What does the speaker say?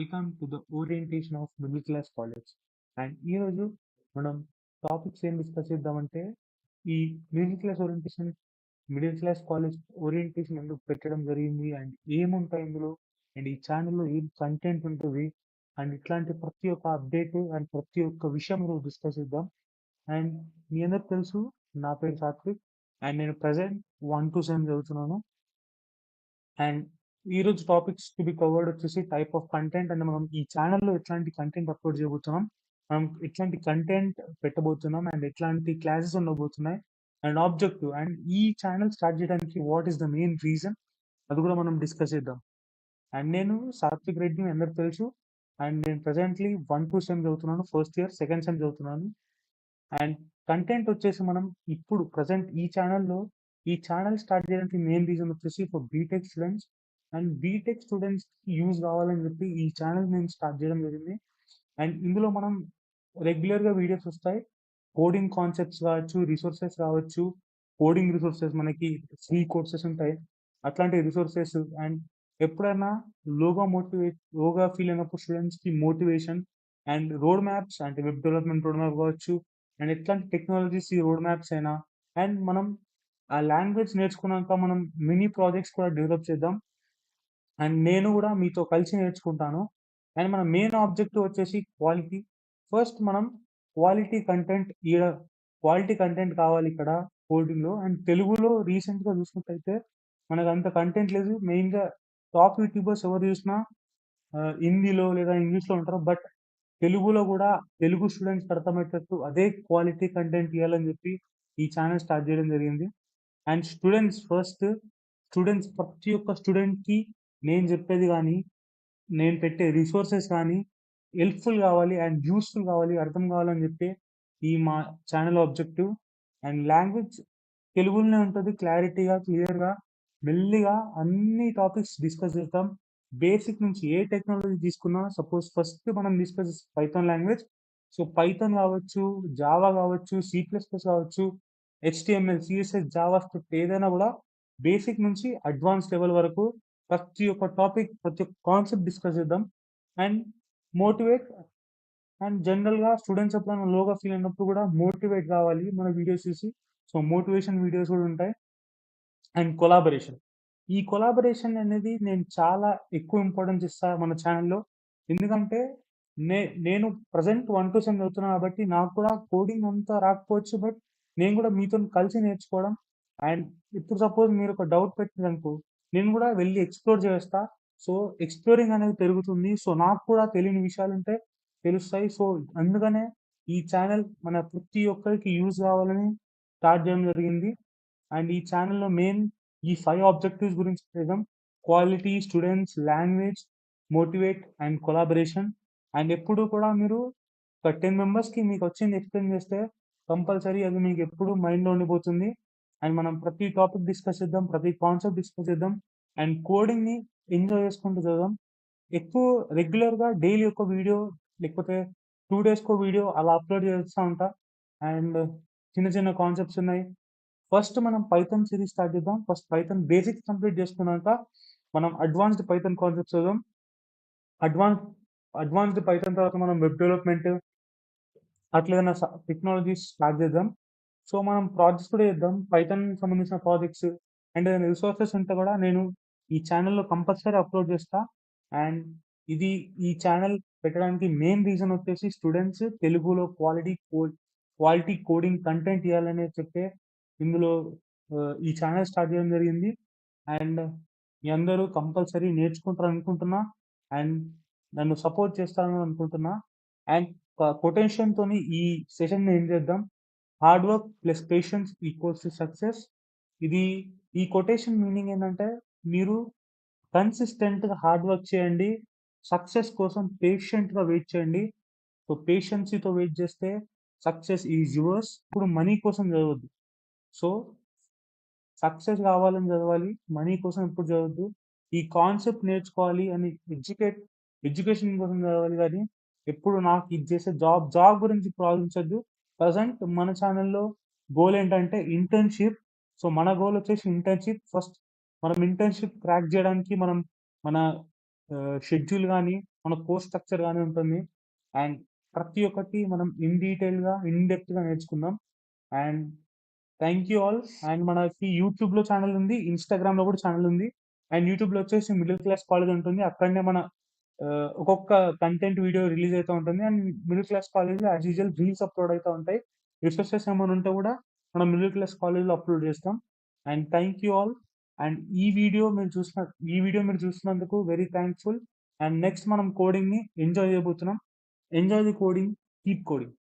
Welcome to the orientation of middle class college. And ఈరోజు మనం topics ఏం discuss చేద్దామంటే ఈ middle class orientation middle class college orientation ఎందుకు పెట్టడం జరిగింది అండ్ ఏముంటాయి ఇందులో అండ్ ఈ ఛానల్లో ఏం కంటెంట్ ఉంటుంది అండ్ ఇట్లాంటి ప్రతి ఒక్క అప్డేట్ అండ్ ప్రతి ఒక్క విషయం డిస్కస్ చేద్దాం. అండ్ మీ అందరికి తెలుసు, నా పేరు సాత్విక్ అండ్ నేను ప్రజెంట్ 1 to 7 చదువుతున్నాను. అండ్ ఈరోజు టాపిక్స్ టు బి కవర్డ్ వచ్చేసి టైప్ ఆఫ్ కంటెంట్ అండ్ మనం ఈ ఛానల్లో ఎట్లాంటి కంటెంట్ అప్లోడ్ చేయబోతున్నాం, మనం ఎట్లాంటి కంటెంట్ పెట్టబోతున్నాం అండ్ ఎట్లాంటి క్లాసెస్ ఉండబోతున్నాయి అండ్ ఆబ్జెక్టివ్ అండ్ ఈ ఛానల్ స్టార్ట్ చేయడానికి what is the main reason, అది కూడా మనం డిస్కస్ చేద్దాం. అండ్ నేను సాత్విక్ రెడ్డి, మీ అందరికి తెలుసు. అండ్ నేను ప్రజెంట్లీ 1 to 7 చదువుతున్నాను, ఫస్ట్ ఇయర్ సెకండ్ సెమ్ చదువుతున్నాను. అండ్ కంటెంట్ వచ్చేసి మనం ఇప్పుడు ప్రజెంట్ ఈ ఛానల్ స్టార్ట్ చేయడానికి మెయిన్ రీజన్ వచ్చేసి for BTech students and BTech students use కావాలని చెప్పి ఈ ఛానల్ నేను స్టార్ట్ చేయడం జరిగింది. అండ్ ఇందులో మనం రెగ్యులర్గా వీడియోస్ వస్తాయి, కోడింగ్ కాన్సెప్ట్స్ కావచ్చు, రిసోర్సెస్ కావచ్చు, కోడింగ్ రిసోర్సెస్, మనకి ఫ్రీ కోర్సెస్ ఉంటాయి, అట్లాంటి రిసోర్సెస్. అండ్ ఎప్పుడైనా లోగా ఫీల్ అయినప్పుడు స్టూడెంట్స్కి మోటివేషన్ అండ్ రోడ్ మ్యాప్స్, అంటే వెబ్ డెవలప్మెంట్ రోడ్ మ్యాప్ కావచ్చు అండ్ ఎట్లాంటి టెక్నాలజీస్ ఈ రోడ్ మ్యాప్స్ అయినా. అండ్ మనం ఆ లాంగ్వేజ్ నేర్చుకున్నాక మనం మినీ ప్రాజెక్ట్స్ కూడా డెవలప్ చేద్దాం అండ్ నేను కూడా మీతో కలిసి నేర్చుకుంటాను. అండ్ మన మెయిన్ ఆబ్జెక్టివ్ వచ్చేసి క్వాలిటీ. ఫస్ట్ మనం క్వాలిటీ కంటెంట్ కావాలి ఇక్కడ కోడింగ్లో. అండ్ తెలుగులో రీసెంట్గా చూసుకుంటే మనకు అంత కంటెంట్ లేదు. మెయిన్గా టాప్ యూట్యూబర్స్ ఎవరు చూసినా హిందీలో లేదా ఇంగ్లీష్లో ఉంటారు. బట్ తెలుగులో కూడా తెలుగు స్టూడెంట్స్కి అర్థమయ్యేటట్టు అదే క్వాలిటీ కంటెంట్ ఇవ్వాలని చెప్పి ఈ ఛానల్ స్టార్ట్ చేయడం జరిగింది. అండ్ స్టూడెంట్స్ ప్రతి ఒక్క స్టూడెంట్కి నేను చెప్పేది కానీ, నేను పెట్టే రిసోర్సెస్ కానీ హెల్ప్ఫుల్ కావాలి అండ్ యూస్ఫుల్ కావాలి, అర్థం కావాలని చెప్పి ఈ మా ఛానల్ ఆబ్జెక్టివ్. అండ్ లాంగ్వేజ్ తెలుగులోనే ఉంటుంది, క్లారిటీగా క్లియర్గా మెల్లిగా అన్ని టాపిక్స్ డిస్కస్ చేద్దాం. బేసిక్ నుంచి ఏ టెక్నాలజీ తీసుకున్నా, సపోజ్ ఫస్ట్ మనం discuss Python language. So Python కావచ్చు, జావా కావచ్చు, C++ కావచ్చు, HTML, CSS, జావా స్క్రిప్ట్ ఏదైనా కూడా బేసిక్ నుంచి అడ్వాన్స్ లెవెల్ వరకు ప్రతి ఒక్క టాపిక్, ప్రతి ఒక్క కాన్సెప్ట్ డిస్కస్ చేద్దాం. అండ్ మోటివేట్ అండ్ జనరల్గా స్టూడెంట్స్ ఎప్పుడైనా లోగా ఫీల్ అయినప్పుడు కూడా మోటివేట్ కావాలి మన వీడియోస్ చూసి. సో మోటివేషన్ వీడియోస్ కూడా ఉంటాయి. అండ్ ఈ కొలాబరేషన్ అనేది నేను చాలా ఎక్కువ ఇంపార్టెన్స్ ఇస్తాను మన ఛానల్లో. ఎందుకంటే నేను ప్రజెంట్ 1 to 7 చదువుతున్నాను కాబట్టి నాకు కూడా కోడింగ్ అంతా రాకపోవచ్చు, బట్ నేను కూడా మీతో కలిసి నేర్చుకోవడం. అండ్ ఇప్పుడు సపోజ్ మీరు ఒక డౌట్ పెట్టిందనుకో, నేను కూడా వెళ్ళి ఎక్స్ప్లోర్ చేస్తా. సో ఎక్స్ప్లోరింగ్ అనేది పెరుగుతుంది. సో నాకు కూడా తెలియని విషయాలు ఉంటే తెలుస్తాయి. సో అందుకనే ఈ ఛానల్ మన ప్రతి ఒక్కరికి యూజ్ కావాలని స్టార్ట్ చేయడం జరిగింది. అండ్ ఈ ఛానల్లో మెయిన్ ఈ 5 ఆబ్జెక్టివ్స్ గురించి చేద్దాం: quality, students, language, motivate and collaboration. And ఎప్పుడు కూడా మీరు ఒక 10 మెంబర్స్కి మీకు వచ్చింది ఎక్స్ప్లెయిన్ చేస్తే కంపల్సరీ అది మీకు ఎప్పుడు మైండ్లో ఉండిపోతుంది. అండ్ మనం ప్రతి టాపిక్ డిస్కస్ చేద్దాం, ప్రతి కాన్సెప్ట్ డిస్కస్ చేద్దాం అండ్ కోడింగ్ని ఎంజాయ్ చేసుకుంటూ చదువుదాం. ఎక్కువ రెగ్యులర్గా డైలీ ఒక వీడియో లేకపోతే 2 daysకో వీడియో అలా అప్లోడ్ చేస్తూ ఉంటా. అండ్ చిన్న చిన్న కాన్సెప్ట్స్ ఉన్నాయి. ఫస్ట్ మనం పైథాన్ సిరీస్ స్టార్ట్ చేద్దాం. ఫస్ట్ పైథాన్ బేసిక్స్ కంప్లీట్ చేసుకున్నాక మనం అడ్వాన్స్డ్ పైథాన్ కాన్సెప్ట్స్ చదువుదాం. అడ్వాన్స్డ్ పైథాన్ తర్వాత మనం వెబ్ డెవలప్మెంట్ అట్లా ఏదైనా టెక్నాలజీస్ స్టార్ట్ చేద్దాం. సో మనం ప్రాజెక్ట్స్ కూడా చేద్దాం, పైథాన్ సంబంధించిన ప్రాజెక్ట్స్. అండ్ ఏదైనా రిసోర్సెస్ ఉంటే కూడా నేను ఈ ఛానల్లో కంపల్సరీ అప్లోడ్ చేస్తా. అండ్ ఈ ఛానల్ పెట్టడానికి మెయిన్ రీజన్ వచ్చేసి స్టూడెంట్స్ తెలుగులో క్వాలిటీ కోడింగ్ కంటెంట్ ఇవ్వాలని చెప్పే ఇందులో ఈ ఛానల్ స్టార్ట్ చేయడం జరిగింది. అండ్ మీ అందరూ కంపల్సరీ నేర్చుకుంటారు అనుకుంటున్నా అండ్ నన్ను సపోర్ట్ చేస్తారని అనుకుంటున్నా. అండ్ కొటేషన్తో ఈ సెషన్ ఏం చేద్దాం: hard work plus patience equals to success. ఈ కొటేషన్ మీనింగ్ ఏంటంటే, మీరు కన్సిస్టెంట్గా హార్డ్ వర్క్ చేయండి, సక్సెస్ కోసం పేషెంట్గా వెయిట్ చేయండి. సో పేషెన్సీతో వెయిట్ చేస్తే సక్సెస్ ఈజ్ యువర్స్. ఇప్పుడు మనీ కోసం చదవద్దు. సో సక్సెస్ కావాలని చదవాలి, మనీ కోసం ఎప్పుడు చదవద్దు. ఈ కాన్సెప్ట్ నేర్చుకోవాలి అని ఎడ్యుకేషన్ కోసం చదవాలి, కానీ ఎప్పుడు నాకు ఇది చేసే జాబ్ గురించి ఆలోచించద్దు. ప్రజెంట్ మన ఛానల్లో గోల్ ఏంటంటే ఇంటర్న్షిప్. సో మన గోల్ వచ్చేసి ఇంటర్న్షిప్. ఫస్ట్ మనం ఇంటర్న్షిప్ క్రాక్ చేయడానికి మనం మన షెడ్యూల్ కానీ మన కోర్స్ స్ట్రక్చర్ గాని ఉంటుంది. అండ్ ప్రతి ఒక్కటి మనం ఇన్ డెప్త్‌గా నేర్చుకుందాం. And thank you all. And మనకి యూట్యూబ్‌లో ఛానెల్ ఉంది. ఇన్‌స్టాగ్రామ్‌లో కూడా ఛానెల్ ఉంది. అండ్ యూట్యూబ్‌లో వచ్చేసి మిడిల్ క్లాస్ కాలేజ్ ఉంటుంది. అక్కడనే మన ఒక్కొక్క కంటెంట్ వీడియో రిలీజ్ అయితా ఉంటుంది. అండ్ మిడిల్ క్లాస్ కాలేజ్‌లో యాస్ యూజువల్ రీల్స్ అప్‌లోడ్ అయితా ఉంటాయి. రిసోర్సెస్ ఏమైనా ఉంటే కూడా మనం మిడిల్ క్లాస్ కాలేజ్‌లో అప్‌లోడ్ చేస్తాం. And thank you all. And ఈ వీడియో మీరు చూసినందుకు వెరీ థాంక్‌ఫుల్. అండ్ నెక్స్ట్ మనం కోడింగ్‌ని ఎంజాయ్ చేయబోతున్నాం. Enjoy the coding. Keep coding.